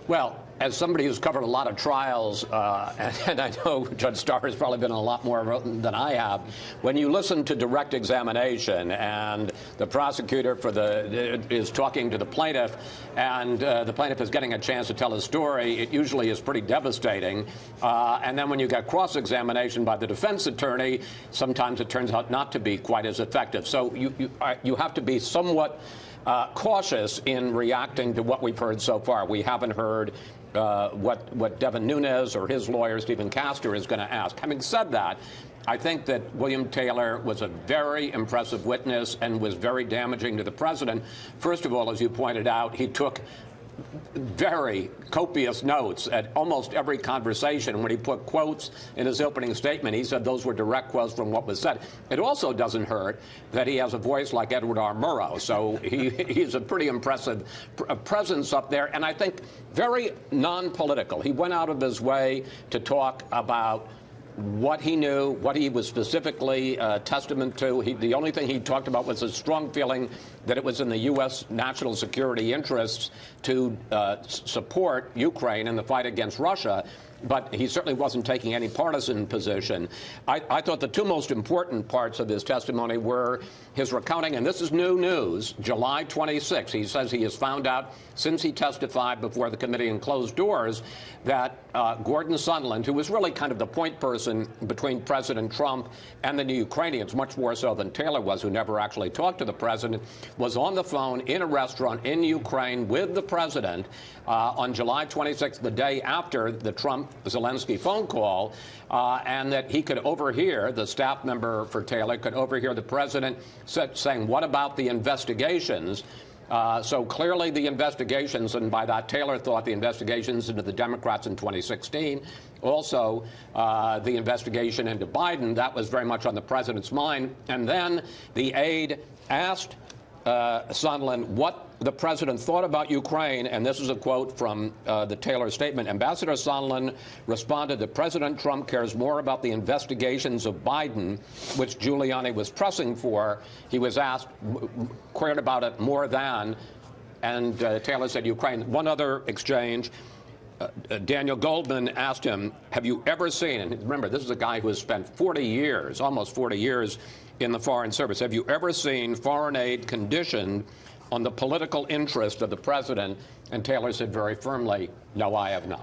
Well, as somebody who's covered a lot of trials, and I know Judge Starr has probably been in a lot more than I have, when you listen to direct examination and the prosecutor is talking to the plaintiff and the plaintiff is getting a chance to tell his story, it usually is pretty devastating. And then when you get cross-examination by the defense attorney, sometimes it turns out not to be quite as effective. So you have to be somewhat cautious in reacting to what we've heard so far. We haven't heard what Devin Nunes or his lawyer, Stephen Castor, is going to ask. Having said that, I think that William Taylor was a very impressive witness and was very damaging to the president. First of all, as you pointed out, he took very copious notes at almost every conversation. When he put quotes in his opening statement, he said those were direct quotes from what was said. It also doesn't hurt that he has a voice like Edward R. Murrow, so he's a pretty impressive presence up there, and I think very non-political. He went out of his way to talk about what he knew, what he was specifically testament to. The only thing he talked about was a strong feeling that it was in the U.S. national security interests to support Ukraine in the fight against Russia. But he certainly wasn't taking any partisan position. I thought the two most important parts of his testimony were his recounting, and this is new news, July 26. He says he has found out since he testified before the committee in closed doors that Gordon Sondland, who was really kind of the point person between President Trump and the Ukrainians, much more so than Taylor was, who never actually talked to the president, was on the phone in a restaurant in Ukraine with the president on July 26th, the day after the Trump-Zelensky phone call, and that he could overhear, the staff member for Taylor could overhear the president saying, "What about the investigations?" So clearly the investigations, and by that Taylor thought the investigations into the Democrats in 2016, also the investigation into Biden, that was very much on the president's mind. And then the aide asked Sondland what the president thought about Ukraine, and this is a quote from the Taylor statement. Ambassador Sondland responded that President Trump cares more about the investigations of Biden, which Giuliani was pressing for. He was asked, cared about it more than, and Taylor said Ukraine. One other exchange. Daniel Goldman asked him, have you ever seen, and remember, this is a guy who has spent 40 years, almost 40 years in the Foreign Service, have you ever seen foreign aid conditioned on the political interest of the president? And Taylor said very firmly, no, I have not.